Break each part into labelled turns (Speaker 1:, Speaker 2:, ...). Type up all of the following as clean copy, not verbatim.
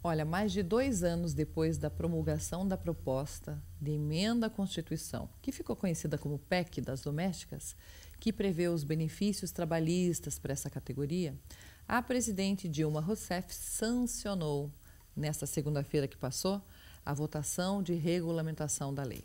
Speaker 1: Olha, mais de 2 anos depois da promulgação da proposta de emenda à Constituição, que ficou conhecida como PEC das domésticas, que prevê os benefícios trabalhistas para essa categoria, a presidente Dilma Rousseff sancionou, nesta segunda-feira que passou, a votação de regulamentação da lei.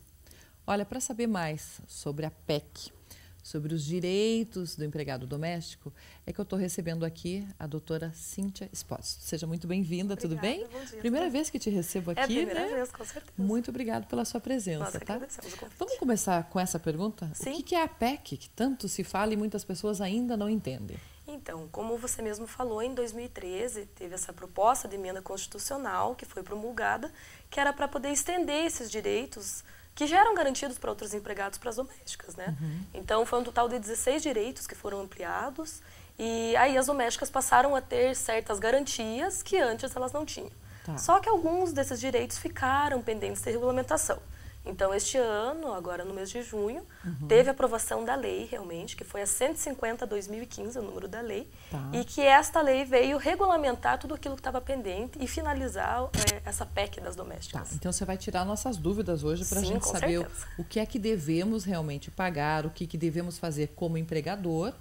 Speaker 1: Olha, para saber mais sobre a PEC, sobre os direitos do empregado doméstico, é que eu estou recebendo aqui a doutora Cíntia Espósito. Seja muito bem-vinda, tudo bem?
Speaker 2: Bom dia.
Speaker 1: Primeira vez que te recebo aqui,
Speaker 2: É a primeira
Speaker 1: né?
Speaker 2: vez, com certeza.
Speaker 1: Muito obrigada pela sua presença,
Speaker 2: Nós
Speaker 1: tá?
Speaker 2: agradecemos o convite.
Speaker 1: Vamos começar com essa pergunta?
Speaker 2: Sim.
Speaker 1: O que é a PEC, que tanto se fala e muitas pessoas ainda não entendem?
Speaker 2: Então, como você mesmo falou, em 2013 teve essa proposta de emenda constitucional que foi promulgada, que era para poder estender esses direitos que já eram garantidos para outros empregados, para as domésticas, né? Então, foi um total de 16 direitos que foram ampliados e aí as domésticas passaram a ter certas garantias que antes elas não tinham.
Speaker 1: Tá.
Speaker 2: Só que alguns desses direitos ficaram pendentes de regulamentação. Então, este ano, agora no mês de junho, teve a aprovação da lei, realmente, que foi a 150/2015, o número da lei,
Speaker 1: Tá.
Speaker 2: e que esta lei veio regulamentar tudo aquilo que estava pendente e finalizar essa PEC das
Speaker 1: Tá,
Speaker 2: domésticas.
Speaker 1: então você vai tirar nossas dúvidas hoje para a
Speaker 2: Sim,
Speaker 1: gente
Speaker 2: com
Speaker 1: saber
Speaker 2: certeza.
Speaker 1: o que é que devemos realmente pagar, o que devemos fazer como empregador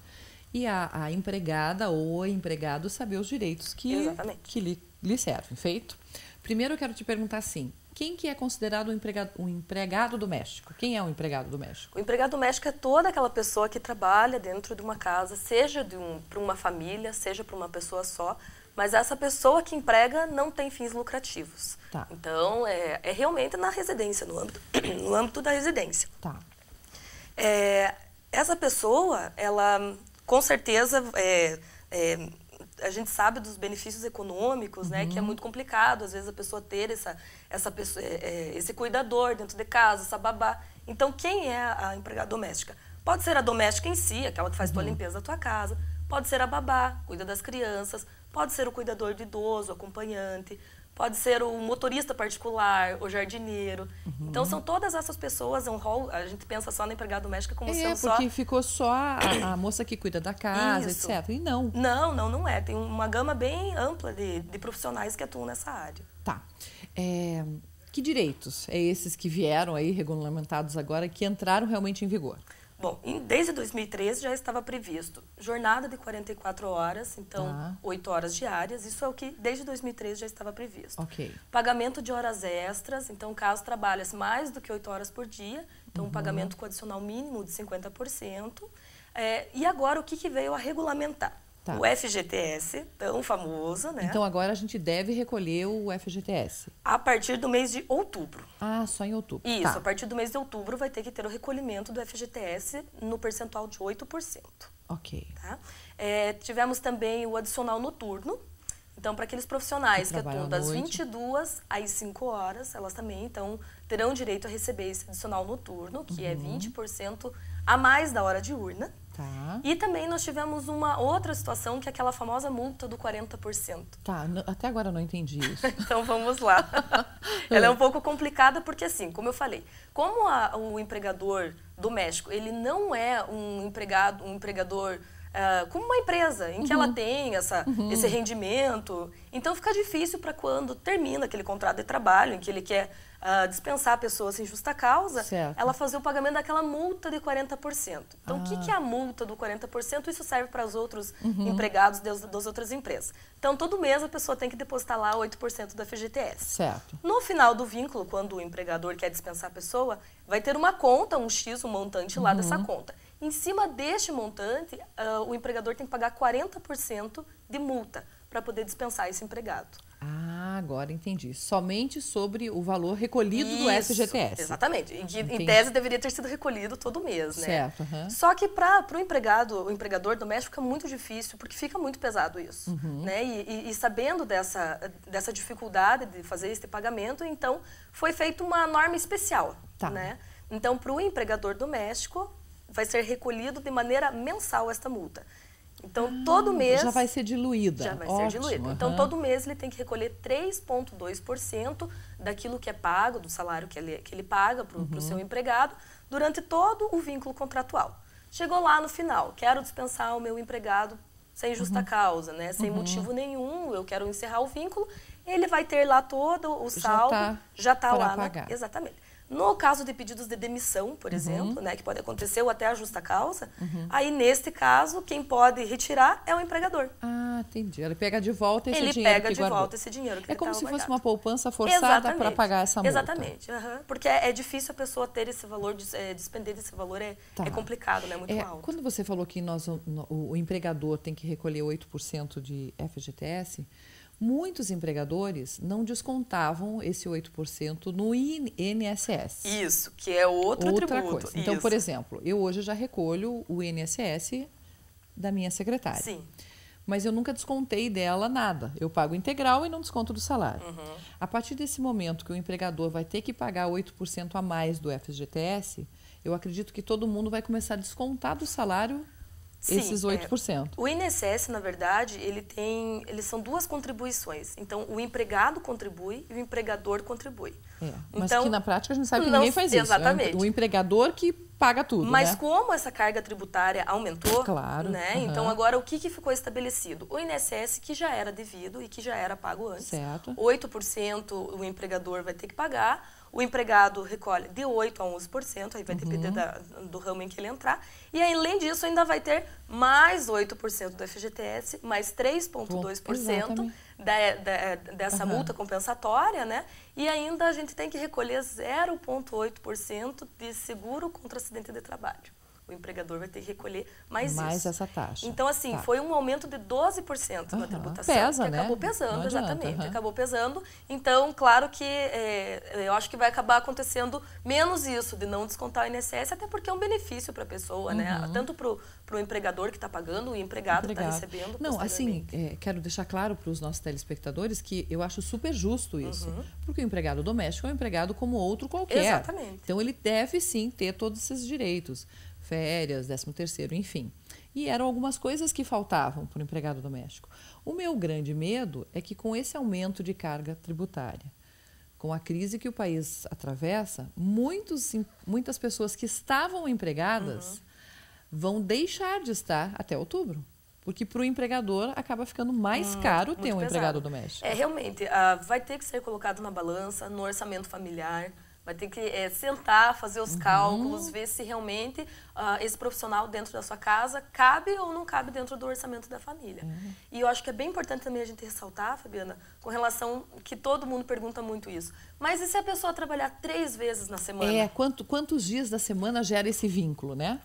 Speaker 1: e a empregada ou o empregado saber os direitos
Speaker 2: Exatamente.
Speaker 1: que lhe servem, feito? Primeiro eu quero te perguntar assim, quem que é considerado um empregado doméstico? Quem é um empregado doméstico?
Speaker 2: O empregado doméstico é toda aquela pessoa que trabalha dentro de uma casa, seja para uma família, seja para uma pessoa só, mas essa pessoa que emprega não tem fins lucrativos.
Speaker 1: Tá.
Speaker 2: Então, é realmente na residência, no âmbito da residência.
Speaker 1: Tá.
Speaker 2: Essa pessoa, ela, com certeza, a gente sabe dos benefícios econômicos, né, que é muito complicado, às vezes, a pessoa ter esse cuidador dentro de casa, essa babá. Então, quem é a empregada doméstica? Pode ser a doméstica em si, aquela que faz tua limpeza da tua casa, pode ser a babá, cuida das crianças, pode ser o cuidador de idoso, acompanhante, pode ser o motorista particular, o jardineiro. Então, são todas essas pessoas, um rol, a gente pensa só na empregada doméstica como sendo só...
Speaker 1: porque ficou só a moça que cuida da casa,
Speaker 2: Isso.
Speaker 1: etc. E não.
Speaker 2: Não é. Tem uma gama bem ampla de profissionais que atuam nessa área.
Speaker 1: Tá. Que direitos é esses que vieram aí regulamentados agora, que entraram realmente em vigor?
Speaker 2: Bom, desde 2013 já estava previsto jornada de 44 horas, então
Speaker 1: Tá.
Speaker 2: 8 horas diárias, isso é o que desde 2013 já estava previsto.
Speaker 1: Ok.
Speaker 2: Pagamento de horas extras, então caso trabalhes mais do que 8 horas por dia, então um pagamento com adicional mínimo de 50%. E agora o que veio a regulamentar?
Speaker 1: Tá.
Speaker 2: O FGTS, tão famoso, né?
Speaker 1: Então agora a gente deve recolher o FGTS.
Speaker 2: A partir do mês de outubro.
Speaker 1: Ah, só em outubro.
Speaker 2: Isso,
Speaker 1: Tá.
Speaker 2: a partir do mês de outubro vai ter que ter o recolhimento do FGTS no percentual de 8%.
Speaker 1: Ok.
Speaker 2: Tá? Tivemos também o adicional noturno. Então, para aqueles profissionais que
Speaker 1: trabalham
Speaker 2: atuam
Speaker 1: à
Speaker 2: das
Speaker 1: noite.
Speaker 2: 22 às 5 horas, elas também então terão direito a receber esse adicional noturno, que é 20% a mais da hora diurna.
Speaker 1: Tá.
Speaker 2: E também nós tivemos uma outra situação, que é aquela famosa multa do 40%.
Speaker 1: Tá, até agora eu não entendi isso.
Speaker 2: Então vamos lá. Ela é um pouco complicada porque, assim, como eu falei, como o empregador doméstico, ele não é um empregador como uma empresa, em que ela tem esse rendimento, então fica difícil para quando termina aquele contrato de trabalho, em que ele quer dispensar a pessoa sem justa causa,
Speaker 1: Certo.
Speaker 2: ela fazer o pagamento daquela multa de 40%. Então, o que é a multa do 40%? Isso serve para os outros empregados das outras empresas. Então, todo mês a pessoa tem que depositar lá 8% do FGTS.
Speaker 1: Certo.
Speaker 2: No final do vínculo, quando o empregador quer dispensar a pessoa, vai ter uma conta, um X, um montante lá dessa conta. Em cima deste montante, o empregador tem que pagar 40% de multa para poder dispensar esse empregado.
Speaker 1: Ah, agora entendi. Somente sobre o valor recolhido do
Speaker 2: Isso,
Speaker 1: FGTS.
Speaker 2: Exatamente. Em
Speaker 1: Entendi.
Speaker 2: tese deveria ter sido recolhido todo mês, né?
Speaker 1: Certo, aham.
Speaker 2: Só que para o empregador doméstico fica muito difícil, porque fica muito pesado isso. Né? E sabendo dessa dificuldade de fazer esse pagamento, então foi feita uma norma especial.
Speaker 1: Tá.
Speaker 2: Né? Então, para o empregador doméstico, vai ser recolhido de maneira mensal esta multa. Então, todo mês...
Speaker 1: Já vai ser diluída.
Speaker 2: Já vai
Speaker 1: Ótimo,
Speaker 2: ser diluída. Então, todo mês ele tem que recolher 3,2% daquilo que é pago, do salário que ele paga para o seu empregado, durante todo o vínculo contratual. Chegou lá no final, quero dispensar o meu empregado sem justa causa, né? Sem motivo nenhum, eu quero encerrar o vínculo. ele vai ter lá todo o saldo, já está lá,
Speaker 1: pagar.
Speaker 2: Exatamente. No caso de pedidos de demissão, por exemplo, né, que pode acontecer ou até a justa causa, aí neste caso, quem pode retirar é o empregador.
Speaker 1: Ah, entendi. Ele pega de volta esse dinheiro que
Speaker 2: Ele pega de volta esse dinheiro que
Speaker 1: é como se
Speaker 2: guardado.
Speaker 1: fosse uma poupança forçada para pagar essa multa.
Speaker 2: Exatamente. Porque é difícil a pessoa ter esse valor, despender desse valor é complicado, né? Muito alto.
Speaker 1: Quando você falou que o empregador tem que recolher 8% de FGTS, muitos empregadores não descontavam esse 8% no INSS.
Speaker 2: Isso, que é outra tributo.
Speaker 1: Coisa. Então, por exemplo, eu hoje já recolho o INSS da minha secretária.
Speaker 2: Sim.
Speaker 1: Mas eu nunca descontei dela nada. Eu pago integral e não desconto do salário. A partir desse momento que o empregador vai ter que pagar 8% a mais do FGTS, eu acredito que todo mundo vai começar a descontar do salário esses 8%.
Speaker 2: O INSS, na verdade, eles são duas contribuições. Então, o empregado contribui e o empregador contribui.
Speaker 1: Mas que na prática a gente sabe que ninguém faz isso.
Speaker 2: Exatamente.
Speaker 1: É o empregador que paga tudo,
Speaker 2: Mas
Speaker 1: né?
Speaker 2: como essa carga tributária aumentou,
Speaker 1: claro,
Speaker 2: né? Então, agora, o que ficou estabelecido? O INSS, que já era devido e que já era pago antes.
Speaker 1: Certo.
Speaker 2: 8% o empregador vai ter que pagar. O empregado recolhe de 8% a 11%, aí vai depender do ramo em que ele entrar. E, além disso, ainda vai ter mais 8% do FGTS, mais 3,2% dessa multa compensatória, né? E ainda a gente tem que recolher 0,8% de seguro contra acidente de trabalho. O empregador vai ter que recolher mais essa taxa. Então, assim, foi um aumento de 12% na tributação.
Speaker 1: Pesa,
Speaker 2: que
Speaker 1: né?
Speaker 2: acabou pesando, exatamente. Acabou pesando. Então, claro que eu acho que vai acabar acontecendo menos isso, de não descontar o INSS, até porque é um benefício para a pessoa, né? Tanto para o empregador que está pagando, o empregado está recebendo.
Speaker 1: Não, assim, quero deixar claro para os nossos telespectadores que eu acho super justo isso. Porque o empregado doméstico é um empregado como outro qualquer.
Speaker 2: Exatamente.
Speaker 1: Então, ele deve, sim, ter todos esses direitos. Férias, 13º, enfim. E eram algumas coisas que faltavam para o empregado doméstico. O meu grande medo é que com esse aumento de carga tributária, com a crise que o país atravessa, muitas pessoas que estavam empregadas vão deixar de estar até outubro. Porque para o empregador acaba ficando mais caro ter um empregado doméstico.
Speaker 2: Realmente, vai ter que ser colocado na balança, no orçamento familiar. Vai ter que sentar, fazer os cálculos, ver se realmente esse profissional dentro da sua casa cabe ou não cabe dentro do orçamento da família. E eu acho que é bem importante também a gente ressaltar, Fabiana, com relação que todo mundo pergunta muito isso. Mas e se a pessoa trabalhar 3 vezes na semana?
Speaker 1: Quantos dias da semana gera esse vínculo, né?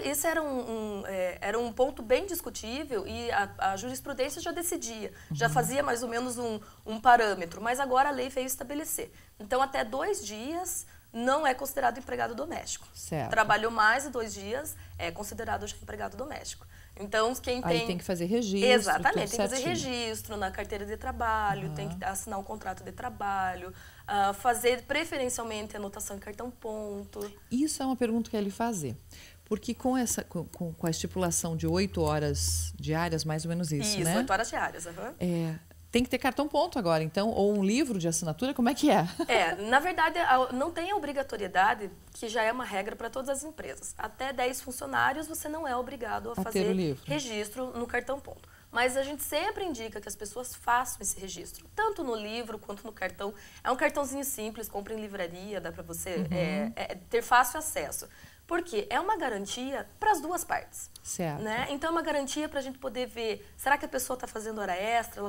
Speaker 2: Esse era um ponto bem discutível e a jurisprudência já decidia, já fazia mais ou menos um parâmetro, mas agora a lei veio estabelecer. Então, até 2 dias não é considerado empregado doméstico.
Speaker 1: Certo.
Speaker 2: Trabalhou mais de 2 dias, é considerado já empregado doméstico. Então, quem
Speaker 1: Aí tem que fazer registro.
Speaker 2: Exatamente, tem que fazer registro na carteira de trabalho, tem que assinar um contrato de trabalho, fazer preferencialmente anotação em cartão ponto.
Speaker 1: Isso é uma pergunta que eu ia lhe fazer. Porque com a estipulação de 8 horas diárias, mais ou menos isso, né?
Speaker 2: 8 horas diárias.
Speaker 1: Tem que ter cartão ponto agora, então, ou um livro de assinatura, como é que é?
Speaker 2: Na verdade, não tem a obrigatoriedade, que já é uma regra para todas as empresas. Até 10 funcionários, você não é obrigado a fazer registro no cartão ponto. Mas a gente sempre indica que as pessoas façam esse registro, tanto no livro quanto no cartão. É um cartãozinho simples, compra em livraria, dá para você ter fácil acesso. Porque é uma garantia para as duas partes.
Speaker 1: Certo.
Speaker 2: Né? Então, é uma garantia para a gente poder ver, será que a pessoa está fazendo hora extra,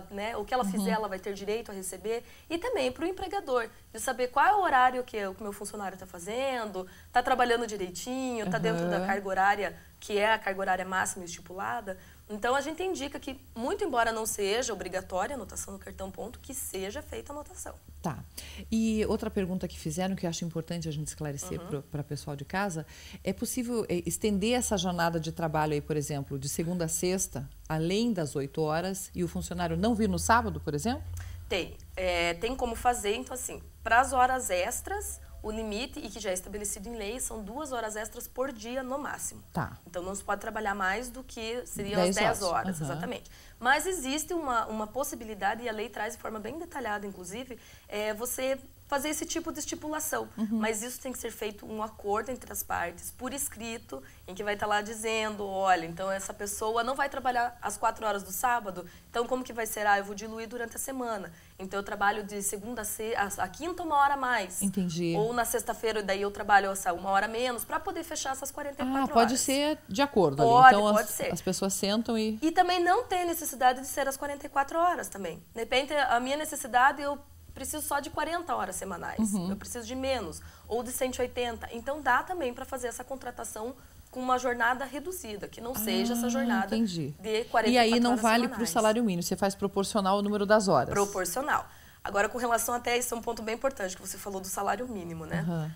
Speaker 2: né, o que ela fizer, ela vai ter direito a receber. E também para o empregador, de saber qual é o horário que o meu funcionário está fazendo, está trabalhando direitinho, está dentro da carga horária, que é a carga horária máxima estipulada. Então, a gente indica que, muito embora não seja obrigatória a anotação no cartão ponto, que seja feita a anotação.
Speaker 1: Tá. E outra pergunta que fizeram, que eu acho importante a gente esclarecer para o pessoal de casa, é possível estender essa jornada de trabalho aí, por exemplo, de segunda a sexta, além das 8 horas, e o funcionário não vir no sábado, por exemplo?
Speaker 2: Tem. Tem como fazer, então assim, para as horas extras, o limite, e que já é estabelecido em lei, são 2 horas extras por dia no máximo.
Speaker 1: Tá.
Speaker 2: Então, não se pode trabalhar mais do que seriam as 10 horas, exatamente. Mas existe uma possibilidade, e a lei traz de forma bem detalhada, inclusive, você fazer esse tipo de estipulação. Mas isso tem que ser feito um acordo entre as partes, por escrito, em que vai estar lá dizendo, olha, então essa pessoa não vai trabalhar às 4 horas do sábado, então como que vai ser? Eu vou diluir durante a semana. Então eu trabalho de segunda a quinta 1 hora a mais.
Speaker 1: Entendi.
Speaker 2: Ou na sexta-feira, daí eu trabalho 1 hora a menos, para poder fechar essas 44 horas.
Speaker 1: Pode ser de acordo
Speaker 2: pode,
Speaker 1: ali. Então
Speaker 2: pode ser.
Speaker 1: As pessoas sentam e...
Speaker 2: E também não tem necessidade de ser às 44 horas também. De repente, a minha necessidade, eu preciso só de 40 horas semanais. Eu preciso de menos. Ou de 180. Então, dá também para fazer essa contratação com uma jornada reduzida, que não seja essa jornada de 44 horas.
Speaker 1: E aí não vale
Speaker 2: para
Speaker 1: o salário mínimo, você faz proporcional ao número das horas.
Speaker 2: Proporcional. Agora, com relação até isso, é um ponto bem importante, que você falou do salário mínimo, né?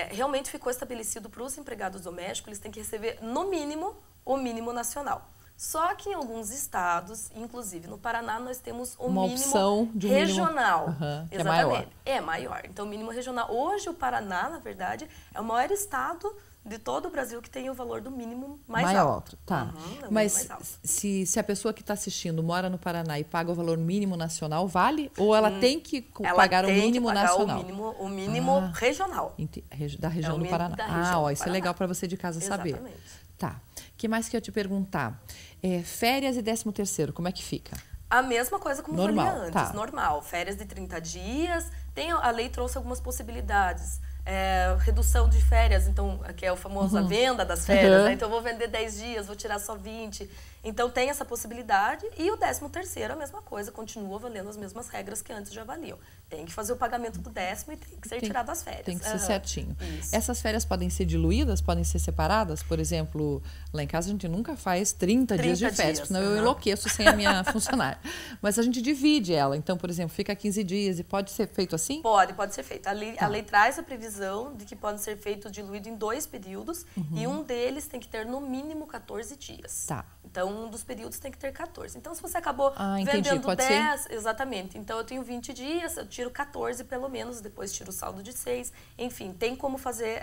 Speaker 2: Realmente ficou estabelecido para os empregados domésticos, eles têm que receber, no mínimo, o mínimo nacional. Só que em alguns estados, inclusive no Paraná, nós temos o
Speaker 1: uma
Speaker 2: mínimo
Speaker 1: opção de
Speaker 2: regional.
Speaker 1: Que é maior.
Speaker 2: É maior. Então, o mínimo regional. Hoje, o Paraná, na verdade, é o maior estado de todo o Brasil que tem o valor do mínimo mais alto.
Speaker 1: Tá. Mas se a pessoa que está assistindo mora no Paraná e paga o valor mínimo nacional, vale? Ou ela tem que pagar o mínimo nacional?
Speaker 2: O mínimo regional.
Speaker 1: Da região do Paraná. Isso é legal para você de casa saber.
Speaker 2: Exatamente.
Speaker 1: Tá. O que mais que eu ia te perguntar? Férias e 13º, como é que fica?
Speaker 2: A mesma coisa como eu falei antes.
Speaker 1: Tá.
Speaker 2: Normal. Férias de 30 dias. A lei trouxe algumas possibilidades. Redução de férias, então, que é o famoso a venda das férias. Né? Então, eu vou vender 10 dias, vou tirar só 20. Então, tem essa possibilidade. E o 13º, a mesma coisa, continua valendo as mesmas regras que antes já valiam. Tem que fazer o pagamento do 10º e tem que ser tirado as férias.
Speaker 1: Tem que ser certinho.
Speaker 2: Isso.
Speaker 1: Essas férias podem ser diluídas, podem ser separadas? Por exemplo, lá em casa a gente nunca faz 30 dias de férias, senão eu enlouqueço sem a minha funcionária. Mas a gente divide ela. Então, por exemplo, fica 15 dias e pode ser feito assim?
Speaker 2: Pode ser feito. A lei traz a previsão de que podem ser feitos diluídos em 2 períodos e um deles tem que ter no mínimo 14 dias.
Speaker 1: Tá.
Speaker 2: Então, um dos períodos tem que ter 14. Então, se você acabou
Speaker 1: entendi.
Speaker 2: vendendo
Speaker 1: Pode
Speaker 2: 10,
Speaker 1: ser?
Speaker 2: Exatamente. Então, eu tenho 20 dias, eu tiro 14 pelo menos, depois tiro o saldo de 6. Enfim, tem como fazer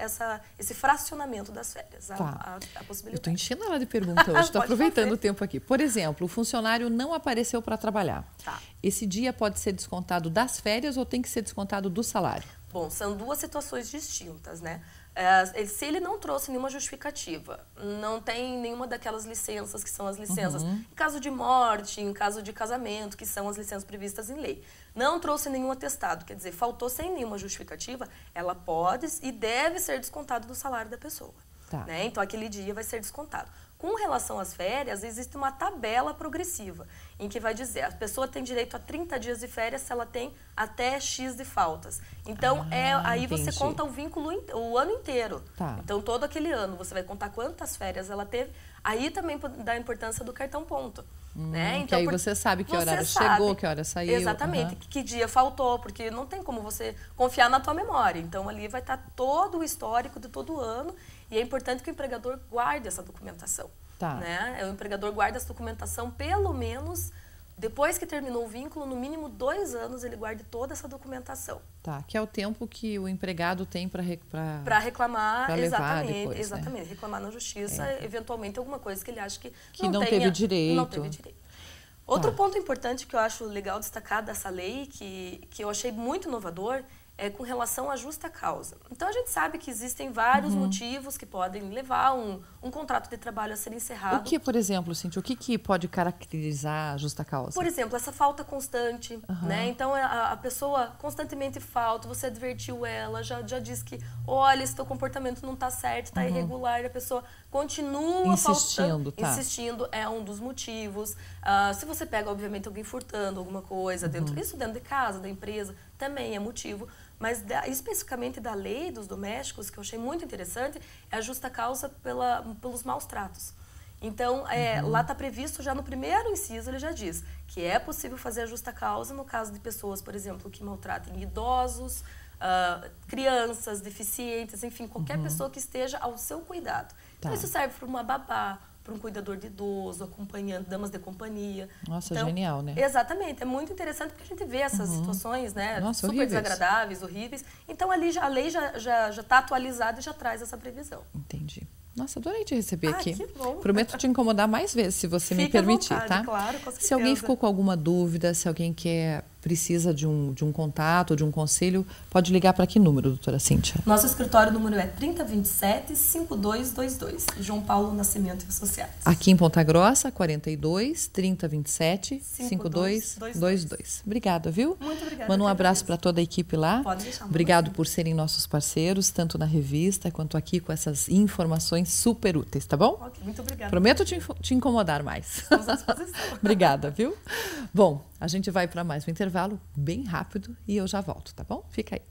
Speaker 2: esse fracionamento das férias, a possibilidade.
Speaker 1: Eu estou enchendo ela de pergunta hoje, estou aproveitando o tempo aqui. Por exemplo, o funcionário não apareceu para trabalhar.
Speaker 2: Tá.
Speaker 1: Esse dia pode ser descontado das férias ou tem que ser descontado do salário?
Speaker 2: Bom, são 2 situações distintas, né? Se ele não trouxe nenhuma justificativa, não tem nenhuma daquelas licenças que são as licenças em caso de morte, em caso de casamento, que são as licenças previstas em lei. Não trouxe nenhum atestado, quer dizer, faltou sem nenhuma justificativa, ela pode e deve ser descontado do salário da pessoa.
Speaker 1: Tá.
Speaker 2: Né? Então, aquele dia vai ser descontado. Com relação às férias, existe uma tabela progressiva, em que vai dizer, a pessoa tem direito a 30 dias de férias se ela tem até X de faltas. Então, aí você conta o vínculo o ano inteiro.
Speaker 1: Tá.
Speaker 2: Então, todo aquele ano, você vai contar quantas férias ela teve. Aí também dá a importância do cartão ponto. Né? Então,
Speaker 1: que aí você sabe que horário chegou, que hora saiu.
Speaker 2: Exatamente, que dia faltou, porque não tem como você confiar na tua memória. Então, ali vai estar todo o histórico de todo o ano. E é importante que o empregador guarde essa documentação.
Speaker 1: Tá.
Speaker 2: Né? O empregador guarda essa documentação, pelo menos, depois que terminou o vínculo, no mínimo 2 anos, ele guarde toda essa documentação.
Speaker 1: Tá, que é o tempo que o empregado tem para
Speaker 2: reclamar,
Speaker 1: pra levar depois,
Speaker 2: exatamente, reclamar na justiça, eventualmente alguma coisa que ele acha que
Speaker 1: não teve direito.
Speaker 2: Não teve direito. Outro ponto importante que eu acho legal destacar dessa lei, que eu achei muito inovador, é com relação à justa causa. Então, a gente sabe que existem vários motivos que podem levar um contrato de trabalho a ser encerrado.
Speaker 1: O que, por exemplo, Cíntia, o que pode caracterizar a justa causa?
Speaker 2: Por exemplo, essa falta constante, né? Então, a pessoa constantemente falta, você advertiu ela, já disse que, olha, esse teu comportamento não está certo, está irregular, e a pessoa continua
Speaker 1: insistindo,
Speaker 2: faltando, insistindo, é um dos motivos. Se você pega, obviamente, alguém furtando alguma coisa, dentro de casa, da empresa, também é motivo. Mas especificamente da lei dos domésticos, que eu achei muito interessante, é a justa causa pelos maus tratos. Então, lá está previsto, já no primeiro inciso, ele já diz que é possível fazer a justa causa no caso de pessoas, por exemplo, que maltratem idosos, crianças, deficientes, enfim, qualquer pessoa que esteja ao seu cuidado. Tá. Então, isso serve para uma babá, para um cuidador de idoso, acompanhando damas de companhia.
Speaker 1: Nossa, então, genial, né?
Speaker 2: Exatamente, é muito interessante porque a gente vê essas situações, né?
Speaker 1: Nossa,
Speaker 2: super
Speaker 1: horríveis.
Speaker 2: Desagradáveis, horríveis. Então, ali a lei já está atualizada e já traz essa previsão.
Speaker 1: Entendi. Nossa, adorei te receber aqui.
Speaker 2: Que bom.
Speaker 1: Prometo te incomodar mais vezes, se você me
Speaker 2: Fique
Speaker 1: permitir,
Speaker 2: à vontade,
Speaker 1: tá?
Speaker 2: Claro, com certeza.
Speaker 1: Se alguém ficou com alguma dúvida, se alguém quer precisa de um contato, de um conselho, pode ligar para que número, doutora Cíntia?
Speaker 2: Nosso escritório número é 3027-5222, João Paulo Nascimento e Associados.
Speaker 1: Aqui em Ponta Grossa, 42-3027-5222. Obrigada, viu?
Speaker 2: Muito obrigada.
Speaker 1: Manda um abraço para toda a equipe lá.
Speaker 2: Pode deixar.
Speaker 1: Obrigado por serem nossos parceiros, tanto na revista quanto aqui com essas informações super úteis, tá bom?
Speaker 2: Ok, muito obrigada.
Speaker 1: Prometo te incomodar mais.
Speaker 2: Estamos à disposição.
Speaker 1: Obrigada, viu? Bom, a gente vai para mais um intervalo bem rápido e eu já volto, tá bom? Fica aí.